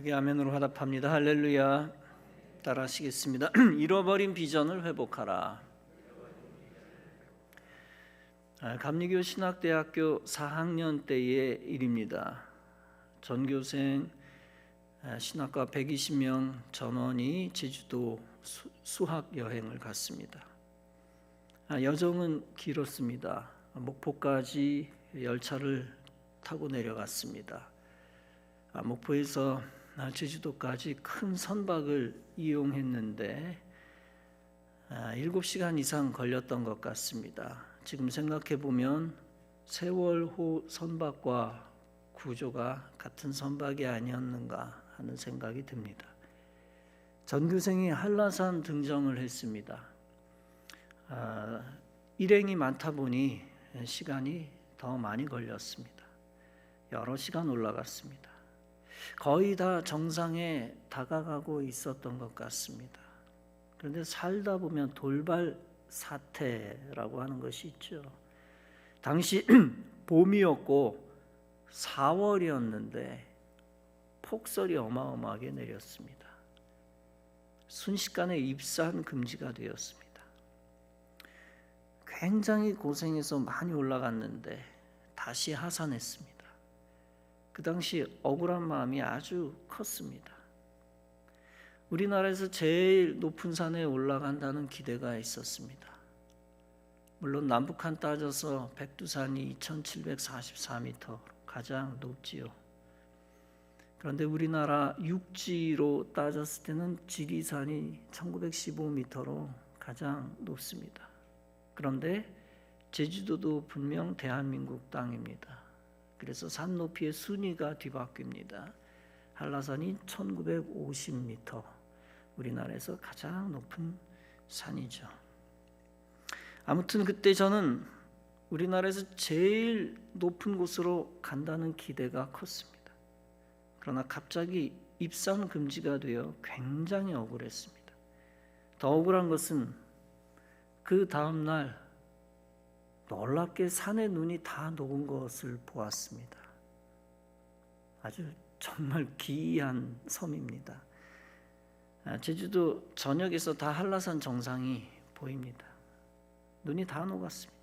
크게 아멘으로 화답합니다. 할렐루야. 따라하시겠습니다. 잃어버린 비전을 회복하라. 감리교 신학대학교 4학년 때의 일입니다. 전교생 신학과 120명 전원이 제주도 수학 여행을 갔습니다. 여정은 길었습니다. 목포까지 열차를 타고 내려갔습니다. 목포에서 제주도까지 큰 선박을 이용했는데 7시간 이상 걸렸던 것 같습니다. 지금 생각해 보면 세월호 선박과 구조가 같은 선박이 아니었는가 하는 생각이 듭니다. 전교생이 한라산 등정을 했습니다. 일행이 많다 보니 시간이 더 많이 걸렸습니다. 여러 시간 올라갔습니다. 거의 다 정상에 다가가고 있었던 것 같습니다. 그런데 살다 보면 돌발 사태라고 하는 것이 있죠. 당시 봄이었고 4월이었는데 폭설이 어마어마하게 내렸습니다. 순식간에 입산 금지가 되었습니다. 굉장히 고생해서 많이 올라갔는데 다시 하산했습니다. 그 당시 억울한 마음이 아주 컸습니다. 우리나라에서 제일 높은 산에 올라간다는 기대가 있었습니다. 물론 남북한 따져서 백두산이 2744m 가장 높지요. 그런데 우리나라 육지로 따졌을 때는 지리산이 1915m로 가장 높습니다. 그런데 제주도도 분명 대한민국 땅입니다. 그래서 산 높이의 순위가 뒤바뀝니다. 한라산이 1950m, 우리나라에서 가장 높은 산이죠. 아무튼 그때 저는 우리나라에서 제일 높은 곳으로 간다는 기대가 컸습니다. 그러나 갑자기 입산 금지가 되어 굉장히 억울했습니다. 더 억울한 것은 그 다음 날 놀랍게 산의 눈이 다 녹은 것을 보았습니다. 아주 정말 기이한 섬입니다. 제주도 전역에서 다 한라산 정상이 보입니다. 눈이 다 녹았습니다.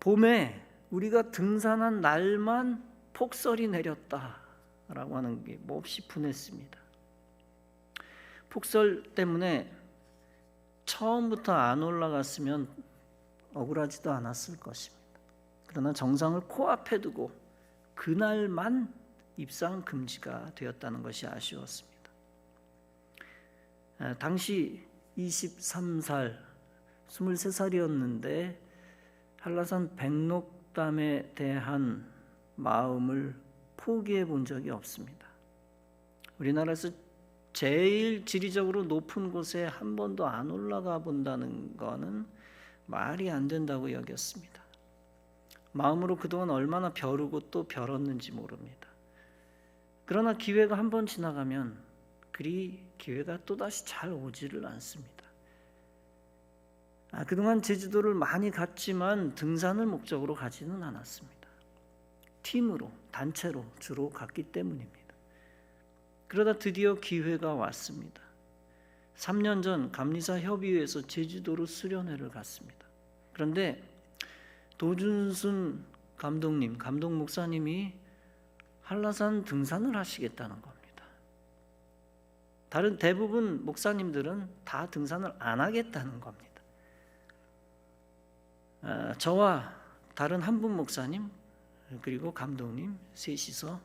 봄에 우리가 등산한 날만 폭설이 내렸다라고 하는 게 몹시 분했습니다. 폭설 때문에 처음부터 안 올라갔으면 억울하지도 않았을 것입니다. 그러나 정상을 코앞에 두고 그날만 입산 금지가 되었다는 것이 아쉬웠습니다. 당시 23살, 23살이었는데 한라산 백록담에 대한 마음을 포기해 본 적이 없습니다. 우리나라에서 제일 지리적으로 높은 곳에 한 번도 안 올라가 본다는 것은 말이 안 된다고 여겼습니다. 마음으로 그동안 얼마나 벼르고 또 벼렀는지 모릅니다. 그러나 기회가 한 번 지나가면 그리 기회가 또다시 잘 오지를 않습니다. 그동안 제주도를 많이 갔지만 등산을 목적으로 가지는 않았습니다. 팀으로, 단체로 주로 갔기 때문입니다. 그러다 드디어 기회가 왔습니다. 3년 전 감리사 협의회에서 제주도로 수련회를 갔습니다. 그런데 도준순 감독님, 감독 목사님이 한라산 등산을 하시겠다는 겁니다. 다른 대부분 목사님들은 다 등산을 안 하겠다는 겁니다. 저와 다른 한 분 목사님 그리고 감독님 셋이서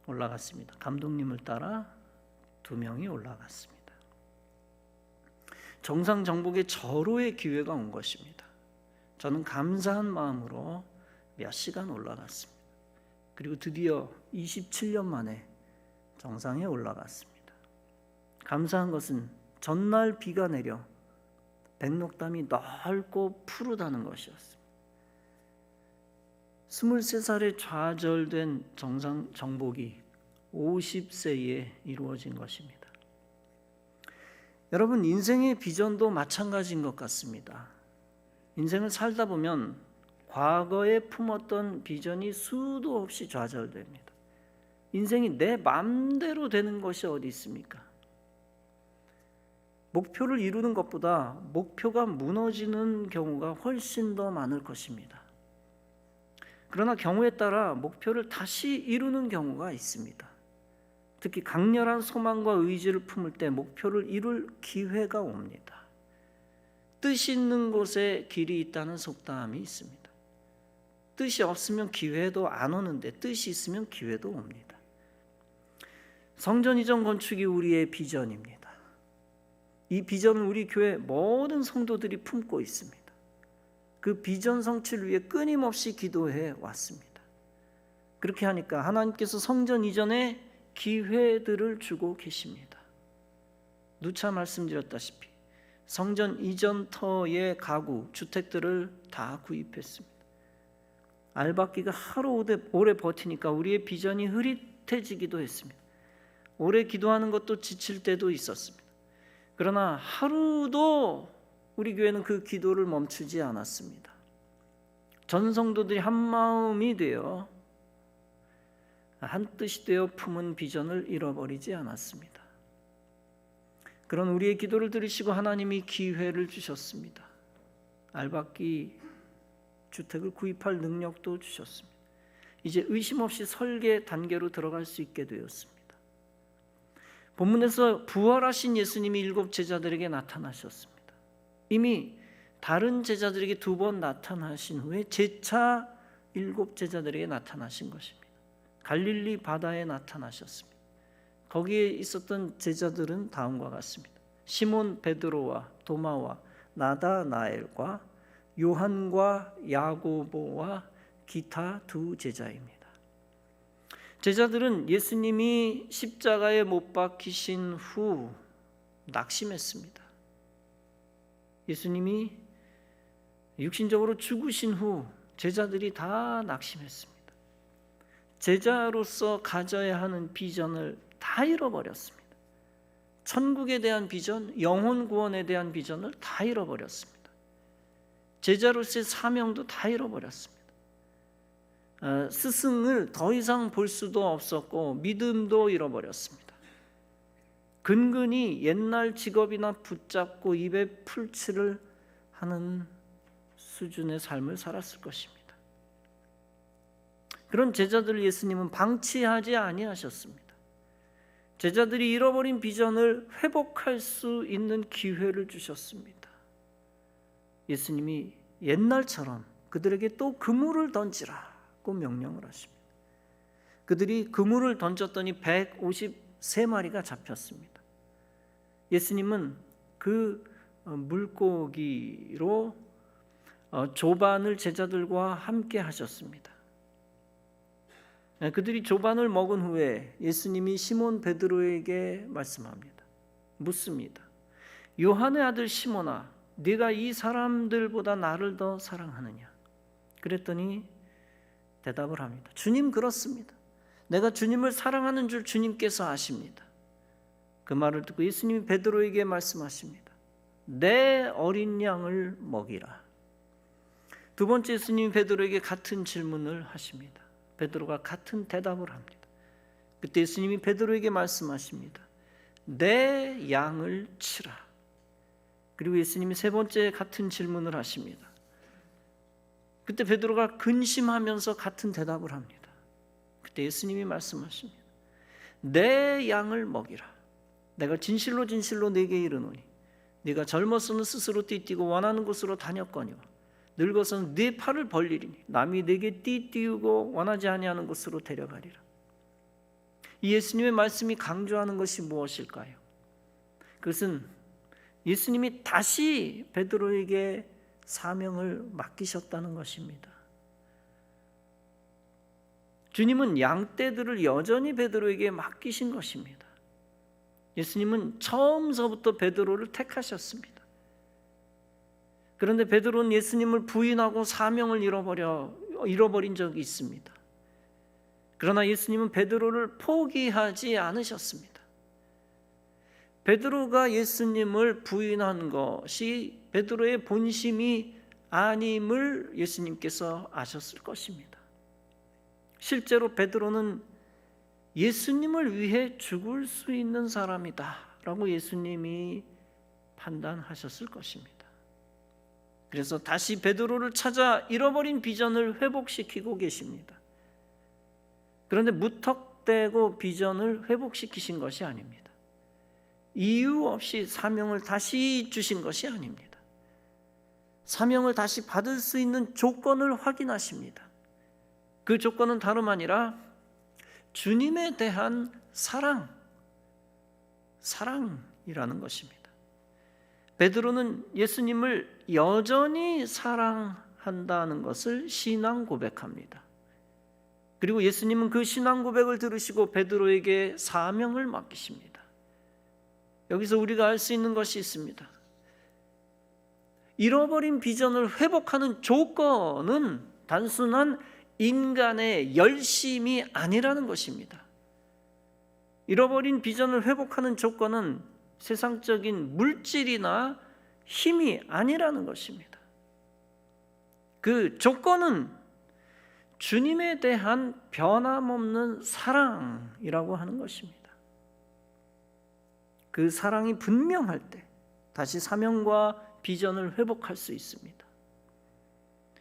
올라갔습니다. 감독님을 따라 2명이 올라갔습니다. 정상 정복의 절호의 기회가 온 것입니다. 저는 감사한 마음으로 몇 시간 올라갔습니다. 그리고 드디어 27년 만에 정상에 올라갔습니다. 감사한 것은 전날 비가 내려 백록담이 넓고 푸르다는 것이었습니다. 23살에 좌절된 정상 정복이 50세에 이루어진 것입니다. 여러분, 인생의 비전도 마찬가지인 것 같습니다. 인생을 살다 보면 과거에 품었던 비전이 수도 없이 좌절됩니다. 인생이 내 마음대로 되는 것이 어디 있습니까? 목표를 이루는 것보다 목표가 무너지는 경우가 훨씬 더 많을 것입니다. 그러나 경우에 따라 목표를 다시 이루는 경우가 있습니다. 특히 강렬한 소망과 의지를 품을 때 목표를 이룰 기회가 옵니다. 뜻이 있는 곳에 길이 있다는 속담이 있습니다. 뜻이 없으면 기회도 안 오는데 뜻이 있으면 기회도 옵니다. 성전 이전 건축이 우리의 비전입니다. 이 비전은 우리 교회 모든 성도들이 품고 있습니다. 그 비전 성취를 위해 끊임없이 기도해 왔습니다. 그렇게 하니까 하나님께서 성전 이전에 기회들을 주고 계십니다. 누차 말씀드렸다시피 성전 이전터의 가구, 주택들을 다 구입했습니다. 알박기가 하루 오래 버티니까 우리의 비전이 흐릿해지기도 했습니다. 오래 기도하는 것도 지칠 때도 있었습니다. 그러나 하루도 우리 교회는 그 기도를 멈추지 않았습니다. 전 성도들이 한 마음이 되어 한 뜻이 되어 품은 비전을 잃어버리지 않았습니다. 그런 우리의 기도를 들으시고 하나님이 기회를 주셨습니다. 알박기 주택을 구입할 능력도 주셨습니다. 이제 의심 없이 설계 단계로 들어갈 수 있게 되었습니다. 본문에서 부활하신 예수님이 7 제자들에게 나타나셨습니다. 이미 다른 제자들에게 2번 나타나신 후에 재차 7 제자들에게 나타나신 것입니다. 갈릴리 바다에 나타나셨습니다. 거기에 있었던 제자들은 다음과 같습니다. 시몬 베드로와 도마와 나다나엘과 요한과 야고보와 기타 2 제자입니다. 제자들은 예수님이 십자가에 못 박히신 후 낙심했습니다. 예수님이 육신적으로 죽으신 후 제자들이 다 낙심했습니다. 제자로서 가져야 하는 비전을 다 잃어버렸습니다. 천국에 대한 비전, 영혼 구원에 대한 비전을 다 잃어버렸습니다. 제자로서의 사명도 다 잃어버렸습니다. 스승을 더 이상 볼 수도 없었고 믿음도 잃어버렸습니다. 근근히 옛날 직업이나 붙잡고 입에 풀칠을 하는 수준의 삶을 살았을 것입니다. 그런 제자들을 예수님은 방치하지 아니하셨습니다. 제자들이 잃어버린 비전을 회복할 수 있는 기회를 주셨습니다. 예수님이 옛날처럼 그들에게 또 그물을 던지라고 명령을 하십니다. 그들이 그물을 던졌더니 153마리가 잡혔습니다. 예수님은 그 물고기로 조반을 제자들과 함께 하셨습니다. 그들이 조반을 먹은 후에 예수님이 시몬 베드로에게 말씀합니다. 묻습니다. 요한의 아들 시몬아, 네가 이 사람들보다 나를 더 사랑하느냐? 그랬더니 대답을 합니다. 주님, 그렇습니다. 내가 주님을 사랑하는 줄 주님께서 아십니다. 그 말을 듣고 예수님이 베드로에게 말씀하십니다. 내 어린 양을 먹이라. 두 번째 예수님이 베드로에게 같은 질문을 하십니다. 베드로가 같은 대답을 합니다. 그때 예수님이 베드로에게 말씀하십니다. 내 양을 치라. 그리고 예수님이 세 번째 같은 질문을 하십니다. 그때 베드로가 근심하면서 같은 대답을 합니다. 그때 예수님이 말씀하십니다. 내 양을 먹이라. 내가 진실로 진실로 네게 이르노니 네가 젊어서는 스스로 띠뛰고 원하는 곳으로 다녔거니와 늙어서는 네 팔을 벌리리니 남이 네게 띠띠우고 원하지 아니하는 곳으로 데려가리라. 이 예수님의 말씀이 강조하는 것이 무엇일까요? 그것은 예수님이 다시 베드로에게 사명을 맡기셨다는 것입니다. 주님은 양떼들을 여전히 베드로에게 맡기신 것입니다. 예수님은 처음서부터 베드로를 택하셨습니다. 그런데 베드로는 예수님을 부인하고 사명을 잃어버린 적이 있습니다. 그러나 예수님은 베드로를 포기하지 않으셨습니다. 베드로가 예수님을 부인한 것이 베드로의 본심이 아님을 예수님께서 아셨을 것입니다. 실제로 베드로는 예수님을 위해 죽을 수 있는 사람이다 라고 예수님이 판단하셨을 것입니다. 그래서 다시 베드로를 찾아 잃어버린 비전을 회복시키고 계십니다. 그런데 무턱대고 비전을 회복시키신 것이 아닙니다. 이유 없이 사명을 다시 주신 것이 아닙니다. 사명을 다시 받을 수 있는 조건을 확인하십니다. 그 조건은 다름 아니라 주님에 대한 사랑이라는 것입니다. 베드로는 예수님을 여전히 사랑한다는 것을 신앙 고백합니다. 그리고 예수님은 그 신앙 고백을 들으시고 베드로에게 사명을 맡기십니다. 여기서 우리가 알 수 있는 것이 있습니다. 잃어버린 비전을 회복하는 조건은 단순한 인간의 열심이 아니라는 것입니다. 잃어버린 비전을 회복하는 조건은 세상적인 물질이나 힘이 아니라는 것입니다. 그 조건은 주님에 대한 변함없는 사랑이라고 하는 것입니다. 그 사랑이 분명할 때 다시 사명과 비전을 회복할 수 있습니다.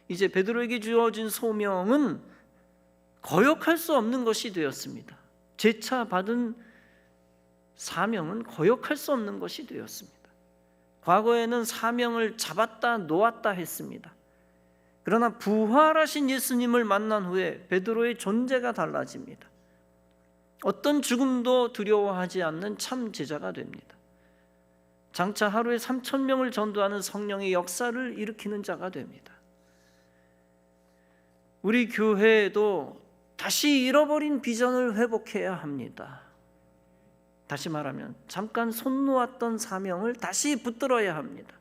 이제 베드로에게 주어진 소명은 거역할 수 없는 것이 되었습니다. 재차 받은 사명은 거역할 수 없는 것이 되었습니다. 과거에는 사명을 잡았다 놓았다 했습니다. 그러나 부활하신 예수님을 만난 후에 베드로의 존재가 달라집니다. 어떤 죽음도 두려워하지 않는 참 제자가 됩니다. 장차 하루에 3,000명을 전도하는 성령의 역사를 일으키는 자가 됩니다. 우리 교회에도 다시 잃어버린 비전을 회복해야 합니다. 다시 말하면 잠깐 손 놓았던 사명을 다시 붙들어야 합니다.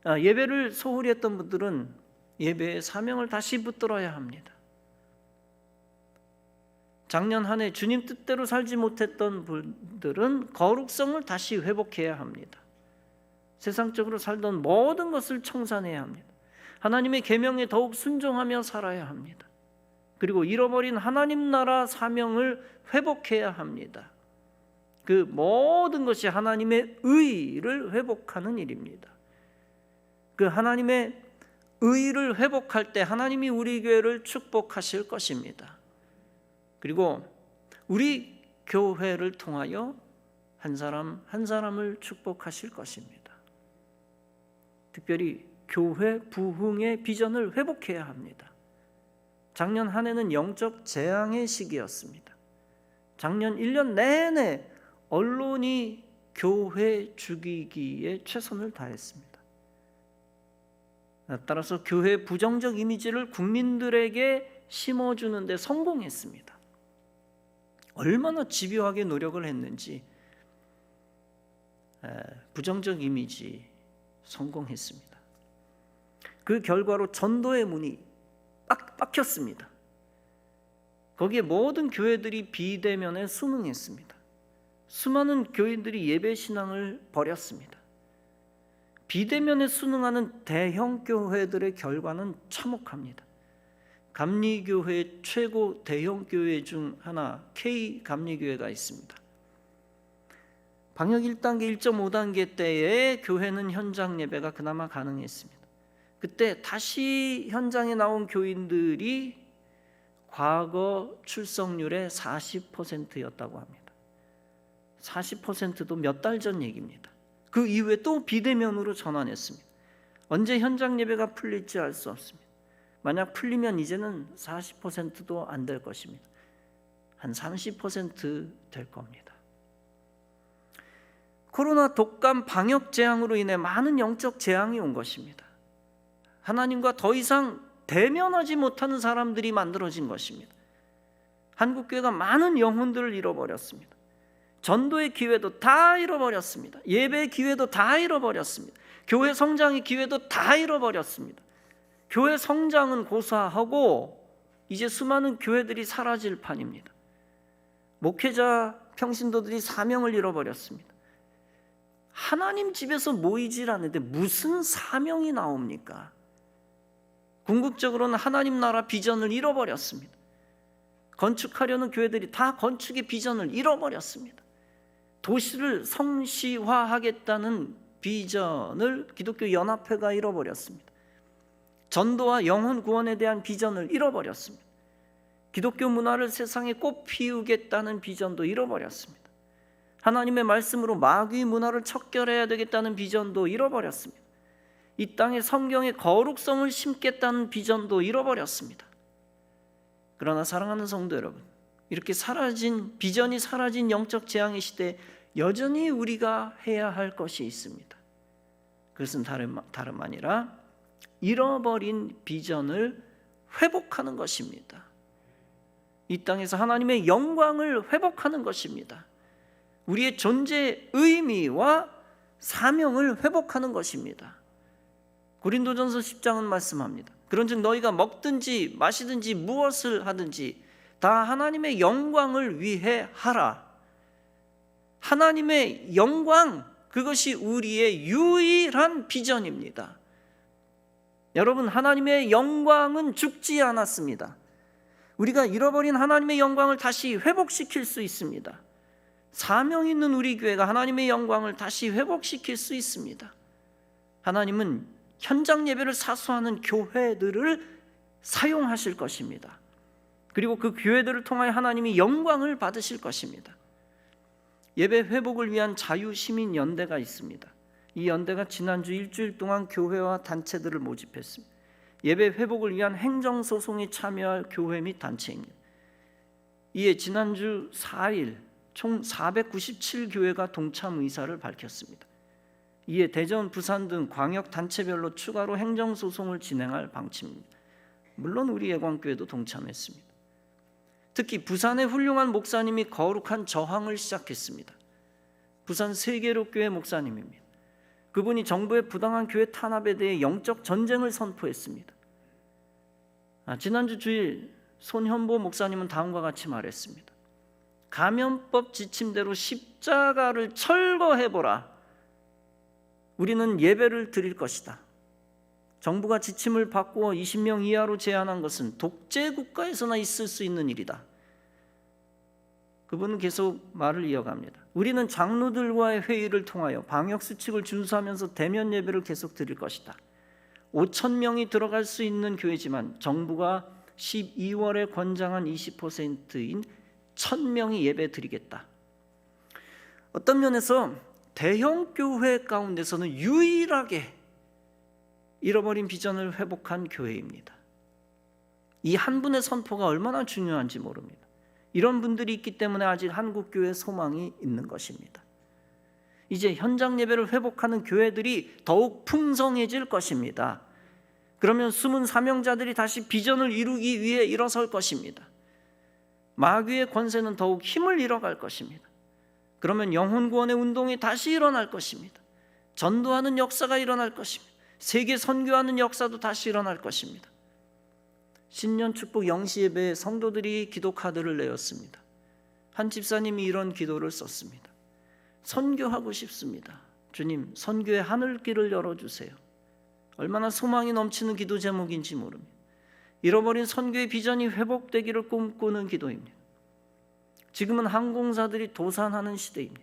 예배를 소홀히 했던 분들은 예배의 사명을 다시 붙들어야 합니다. 작년 한 해 주님 뜻대로 살지 못했던 분들은 거룩성을 다시 회복해야 합니다. 세상적으로 살던 모든 것을 청산해야 합니다. 하나님의 계명에 더욱 순종하며 살아야 합니다. 그리고 잃어버린 하나님 나라 사명을 회복해야 합니다. 그 모든 것이 하나님의 의를 회복하는 일입니다. 그 하나님의 의를 회복할 때 하나님이 우리 교회를 축복하실 것입니다. 그리고 우리 교회를 통하여 한 사람 한 사람을 축복하실 것입니다. 특별히 교회 부흥의 비전을 회복해야 합니다. 작년 한 해는 영적 재앙의 시기였습니다. 작년 1년 내내 언론이 교회 죽이기에 최선을 다했습니다. 따라서 교회의 부정적 이미지를 국민들에게 심어주는 데 성공했습니다. 얼마나 집요하게 노력을 했는지 부정적 이미지 성공했습니다. 그 결과로 전도의 문이 막혔습니다. 거기에 모든 교회들이 비대면에 순응했습니다. 수많은 교인들이 예배 신앙을 버렸습니다. 비대면에 순응하는 대형 교회들의 결과는 참혹합니다. 감리교회 최고 대형 교회 중 하나 K감리교회가 있습니다. 방역 1단계, 1.5단계 때에 교회는 현장 예배가 그나마 가능했습니다. 그때 다시 현장에 나온 교인들이 과거 출석률의 40%였다고 합니다. 40%도 몇 달 전 얘기입니다. 그 이후에 또 비대면으로 전환했습니다. 언제 현장 예배가 풀릴지 알 수 없습니다. 만약 풀리면 이제는 40%도 안 될 것입니다. 한 30% 될 겁니다. 코로나 독감 방역 재앙으로 인해 많은 영적 재앙이 온 것입니다. 하나님과 더 이상 대면하지 못하는 사람들이 만들어진 것입니다. 한국교회가 많은 영혼들을 잃어버렸습니다. 전도의 기회도 다 잃어버렸습니다. 예배의 기회도 다 잃어버렸습니다. 교회 성장의 기회도 다 잃어버렸습니다. 교회 성장은 고사하고 이제 수많은 교회들이 사라질 판입니다. 목회자 평신도들이 사명을 잃어버렸습니다. 하나님 집에서 모이질 않는데 무슨 사명이 나옵니까? 궁극적으로는 하나님 나라 비전을 잃어버렸습니다. 건축하려는 교회들이 다 건축의 비전을 잃어버렸습니다. 도시를 성시화하겠다는 비전을 기독교 연합회가 잃어버렸습니다. 전도와 영혼 구원에 대한 비전을 잃어버렸습니다. 기독교 문화를 세상에 꽃 피우겠다는 비전도 잃어버렸습니다. 하나님의 말씀으로 마귀 문화를 척결해야 되겠다는 비전도 잃어버렸습니다. 이 땅에 성경의 거룩성을 심겠다는 비전도 잃어버렸습니다. 그러나 사랑하는 성도 여러분, 이렇게 비전이 사라진 영적 재앙의 시대에 여전히 우리가 해야 할 것이 있습니다. 그것은 다름 아니라 잃어버린 비전을 회복하는 것입니다. 이 땅에서 하나님의 영광을 회복하는 것입니다. 우리의 존재의 의미와 사명을 회복하는 것입니다. 고린도전서 10장은 말씀합니다. 그런즉 너희가 먹든지 마시든지 무엇을 하든지 다 하나님의 영광을 위해 하라. 하나님의 영광, 그것이 우리의 유일한 비전입니다. 여러분, 하나님의 영광은 죽지 않았습니다. 우리가 잃어버린 하나님의 영광을 다시 회복시킬 수 있습니다. 사명 있는 우리 교회가 하나님의 영광을 다시 회복시킬 수 있습니다. 하나님은 현장 예배를 사수하는 교회들을 사용하실 것입니다. 그리고 그 교회들을 통하여 하나님이 영광을 받으실 것입니다. 예배 회복을 위한 자유시민연대가 있습니다. 이 연대가 지난주 일주일 동안 교회와 단체들을 모집했습니다. 예배 회복을 위한 행정소송에 참여할 교회 및 단체입니다. 이에 지난주 4일 총 497교회가 동참 의사를 밝혔습니다. 이에 대전, 부산 등 광역단체별로 추가로 행정소송을 진행할 방침입니다. 물론 우리 예광교회도 동참했습니다. 특히 부산의 훌륭한 목사님이 거룩한 저항을 시작했습니다. 부산 세계로교회 목사님입니다. 그분이 정부의 부당한 교회 탄압에 대해 영적 전쟁을 선포했습니다. 지난주 주일 손현보 목사님은 다음과 같이 말했습니다. 감염법 지침대로 십자가를 철거해보라. 우리는 예배를 드릴 것이다. 정부가 지침을 바꾸어 20명 이하로 제한한 것은 독재 국가에서나 있을 수 있는 일이다. 그분은 계속 말을 이어갑니다. 우리는 장로들과의 회의를 통하여 방역수칙을 준수하면서 대면 예배를 계속 드릴 것이다. 5,000명이 들어갈 수 있는 교회지만 정부가 12월에 권장한 20%인 1,000명이 예배 드리겠다. 어떤 면에서 대형 교회 가운데서는 유일하게 잃어버린 비전을 회복한 교회입니다. 이 한 분의 선포가 얼마나 중요한지 모릅니다. 이런 분들이 있기 때문에 아직 한국교회 소망이 있는 것입니다. 이제 현장 예배를 회복하는 교회들이 더욱 풍성해질 것입니다. 그러면 숨은 사명자들이 다시 비전을 이루기 위해 일어설 것입니다. 마귀의 권세는 더욱 힘을 잃어갈 것입니다. 그러면 영혼 구원의 운동이 다시 일어날 것입니다. 전도하는 역사가 일어날 것입니다. 세계 선교하는 역사도 다시 일어날 것입니다. 신년 축복 영시 예배에 성도들이 기도 카드를 내었습니다. 한 집사님이 이런 기도를 썼습니다. 선교하고 싶습니다. 주님, 선교의 하늘길을 열어주세요. 얼마나 소망이 넘치는 기도 제목인지 모릅니다. 잃어버린 선교의 비전이 회복되기를 꿈꾸는 기도입니다. 지금은 항공사들이 도산하는 시대입니다.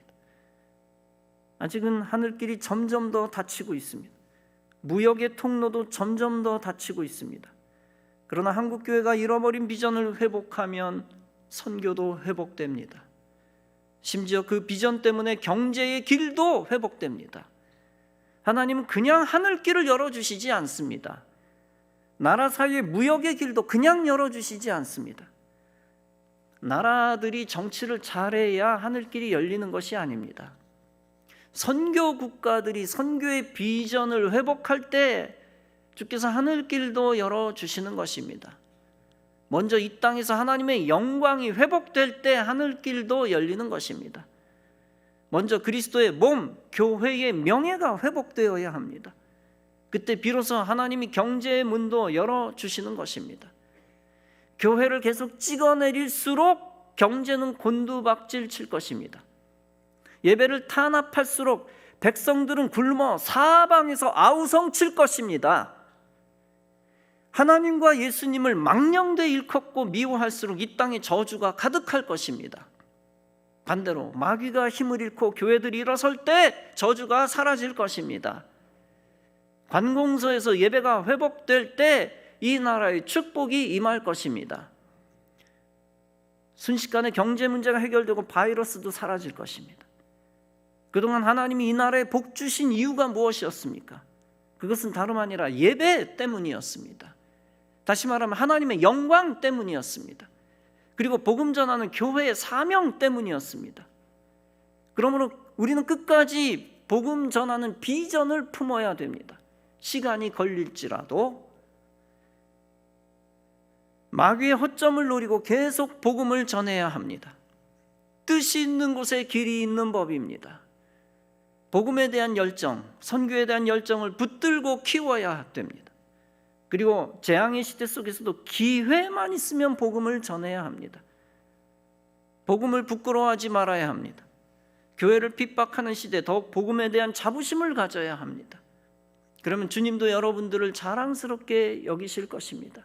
아직은 하늘길이 점점 더 닫히고 있습니다. 무역의 통로도 점점 더 닫히고 있습니다. 그러나 한국교회가 잃어버린 비전을 회복하면 선교도 회복됩니다. 심지어 그 비전 때문에 경제의 길도 회복됩니다. 하나님은 그냥 하늘길을 열어주시지 않습니다. 나라 사이의 무역의 길도 그냥 열어주시지 않습니다. 나라들이 정치를 잘해야 하늘길이 열리는 것이 아닙니다. 선교 국가들이 선교의 비전을 회복할 때 주께서 하늘길도 열어주시는 것입니다. 먼저 이 땅에서 하나님의 영광이 회복될 때 하늘길도 열리는 것입니다. 먼저 그리스도의 몸, 교회의 명예가 회복되어야 합니다. 그때 비로소 하나님이 경제의 문도 열어주시는 것입니다. 교회를 계속 찍어내릴수록 경제는 곤두박질 칠 것입니다. 예배를 탄압할수록 백성들은 굶어 사방에서 아우성 칠 것입니다. 하나님과 예수님을 망령되이 일컫고 미워할수록 이 땅에 저주가 가득할 것입니다. 반대로 마귀가 힘을 잃고 교회들이 일어설 때 저주가 사라질 것입니다. 관공서에서 예배가 회복될 때 이 나라의 축복이 임할 것입니다. 순식간에 경제 문제가 해결되고 바이러스도 사라질 것입니다. 그동안 하나님이 이 나라에 복 주신 이유가 무엇이었습니까? 그것은 다름 아니라 예배 때문이었습니다. 다시 말하면 하나님의 영광 때문이었습니다. 그리고 복음 전하는 교회의 사명 때문이었습니다. 그러므로 우리는 끝까지 복음 전하는 비전을 품어야 됩니다. 시간이 걸릴지라도 마귀의 허점을 노리고 계속 복음을 전해야 합니다. 뜻이 있는 곳에 길이 있는 법입니다. 복음에 대한 열정, 선교에 대한 열정을 붙들고 키워야 됩니다. 그리고 재앙의 시대 속에서도 기회만 있으면 복음을 전해야 합니다. 복음을 부끄러워하지 말아야 합니다. 교회를 핍박하는 시대 더욱 복음에 대한 자부심을 가져야 합니다. 그러면 주님도 여러분들을 자랑스럽게 여기실 것입니다.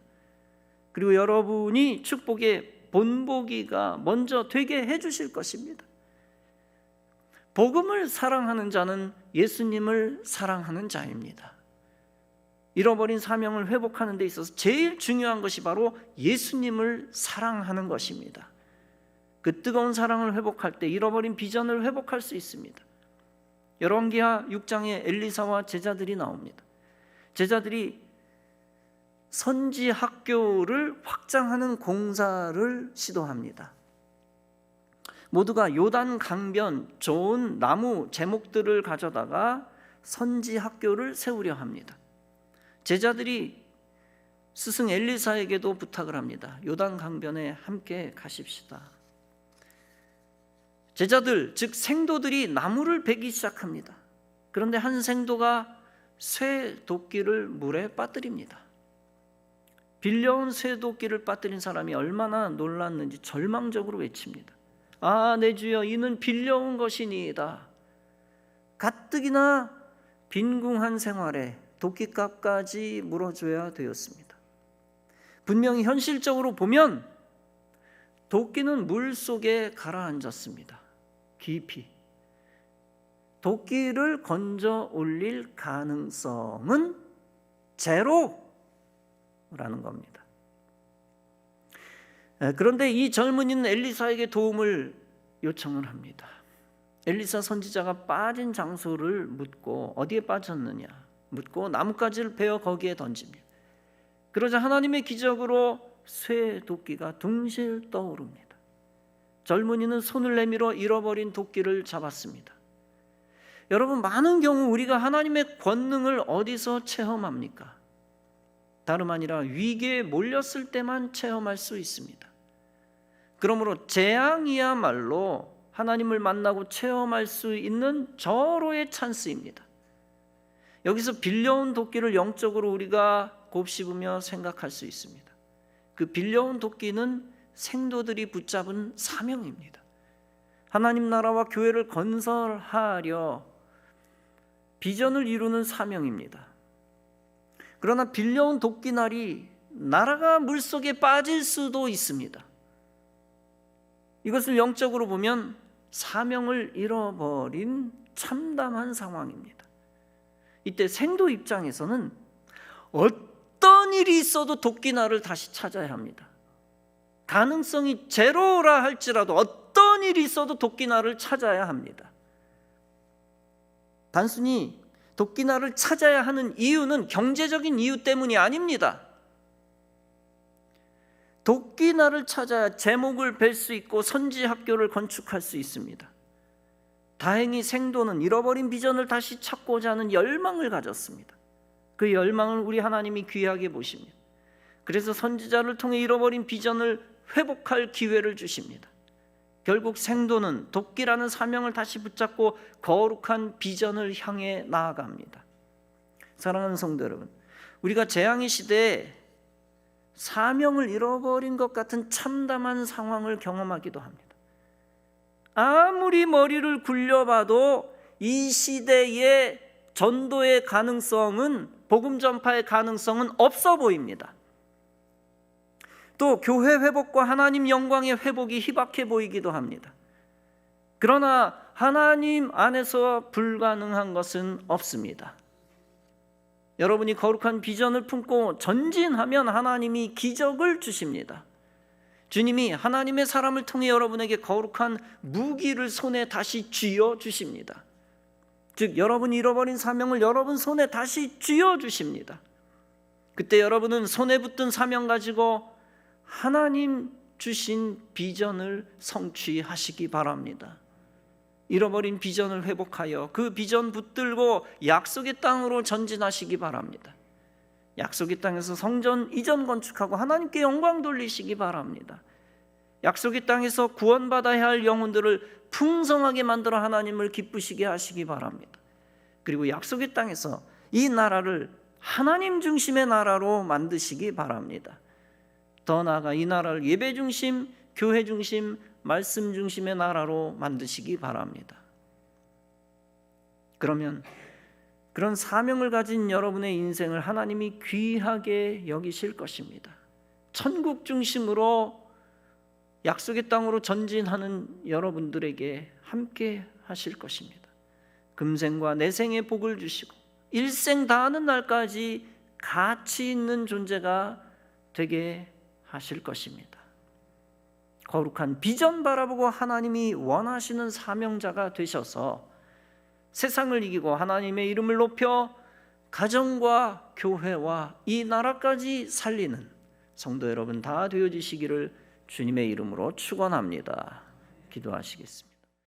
그리고 여러분이 축복의 본보기가 먼저 되게 해주실 것입니다. 복음을 사랑하는 자는 예수님을 사랑하는 자입니다. 잃어버린 사명을 회복하는 데 있어서 제일 중요한 것이 바로 예수님을 사랑하는 것입니다. 그 뜨거운 사랑을 회복할 때 잃어버린 비전을 회복할 수 있습니다. 열왕기하 6장에 엘리사와 제자들이 나옵니다. 제자들이 선지 학교를 확장하는 공사를 시도합니다. 모두가 요단 강변 좋은 나무 제목들을 가져다가 선지 학교를 세우려 합니다. 제자들이 스승 엘리사에게도 부탁을 합니다. 요단 강변에 함께 가십시다. 제자들, 즉 생도들이 나무를 베기 시작합니다. 그런데 한 생도가 쇠 도끼를 물에 빠뜨립니다. 빌려온 쇠 도끼를 빠뜨린 사람이 얼마나 놀랐는지 절망적으로 외칩니다. 아, 내 주여, 이는 빌려온 것이니이다. 가뜩이나 빈궁한 생활에 도끼값까지 물어줘야 되었습니다. 분명히 현실적으로 보면 도끼는 물 속에 가라앉았습니다. 깊이. 도끼를 건져 올릴 가능성은 제로라는 겁니다. 그런데 이 젊은이는 엘리사에게 도움을 요청을 합니다. 엘리사 선지자가 빠진 장소를 묻고 어디에 빠졌느냐 묻고 나뭇가지를 베어 거기에 던집니다. 그러자 하나님의 기적으로 쇠 도끼가 둥실 떠오릅니다. 젊은이는 손을 내밀어 잃어버린 도끼를 잡았습니다. 여러분, 많은 경우 우리가 하나님의 권능을 어디서 체험합니까? 다름 아니라 위기에 몰렸을 때만 체험할 수 있습니다. 그러므로 재앙이야말로 하나님을 만나고 체험할 수 있는 절호의 찬스입니다. 여기서 빌려온 도끼를 영적으로 우리가 곱씹으며 생각할 수 있습니다. 그 빌려온 도끼는 생도들이 붙잡은 사명입니다. 하나님 나라와 교회를 건설하려 비전을 이루는 사명입니다. 그러나 빌려온 도끼날이 나라가 물속에 빠질 수도 있습니다. 이것을 영적으로 보면 사명을 잃어버린 참담한 상황입니다. 이때 생도 입장에서는 어떤 일이 있어도 도끼날을 다시 찾아야 합니다. 가능성이 제로라 할지라도 어떤 일이 있어도 도끼날을 찾아야 합니다. 단순히 도끼날을 찾아야 하는 이유는 경제적인 이유 때문이 아닙니다. 도끼날을 찾아야 제목을 뵐 수 있고 선지 학교를 건축할 수 있습니다. 다행히 생도는 잃어버린 비전을 다시 찾고자 하는 열망을 가졌습니다. 그 열망을 우리 하나님이 귀하게 보십니다. 그래서 선지자를 통해 잃어버린 비전을 회복할 기회를 주십니다. 결국 생도는 도끼라는 사명을 다시 붙잡고 거룩한 비전을 향해 나아갑니다. 사랑하는 성도 여러분, 우리가 재앙의 시대에 사명을 잃어버린 것 같은 참담한 상황을 경험하기도 합니다. 아무리 머리를 굴려봐도 이 시대의 전도의 가능성은, 복음 전파의 가능성은 없어 보입니다. 또 교회 회복과 하나님 영광의 회복이 희박해 보이기도 합니다. 그러나 하나님 안에서 불가능한 것은 없습니다. 여러분이 거룩한 비전을 품고 전진하면 하나님이 기적을 주십니다. 주님이 하나님의 사람을 통해 여러분에게 거룩한 무기를 손에 다시 쥐어 주십니다. 즉 여러분이 잃어버린 사명을 여러분 손에 다시 쥐어 주십니다. 그때 여러분은 손에 붙든 사명 가지고 하나님 주신 비전을 성취하시기 바랍니다. 잃어버린 비전을 회복하여 그 비전 붙들고 약속의 땅으로 전진하시기 바랍니다. 약속의 땅에서 성전 이전 건축하고 하나님께 영광 돌리시기 바랍니다. 약속의 땅에서 구원받아야 할 영혼들을 풍성하게 만들어 하나님을 기쁘시게 하시기 바랍니다. 그리고 약속의 땅에서 이 나라를 하나님 중심의 나라로 만드시기 바랍니다. 더 나아가 이 나라를 예배 중심, 교회 중심, 말씀 중심의 나라로 만드시기 바랍니다. 그러면 그런 사명을 가진 여러분의 인생을 하나님이 귀하게 여기실 것입니다. 천국 중심으로 약속의 땅으로 전진하는 여러분들에게 함께 하실 것입니다. 금생과 내생의 복을 주시고 일생 다하는 날까지 가치 있는 존재가 되게 하실 것입니다. 거룩한 비전 바라보고 하나님이 원하시는 사명자가 되셔서 세상을 이기고 하나님의 이름을 높여 가정과 교회와 이 나라까지 살리는 성도 여러분 다 되어지시기를 주님의 이름으로 축원합니다. 기도하시겠습니다.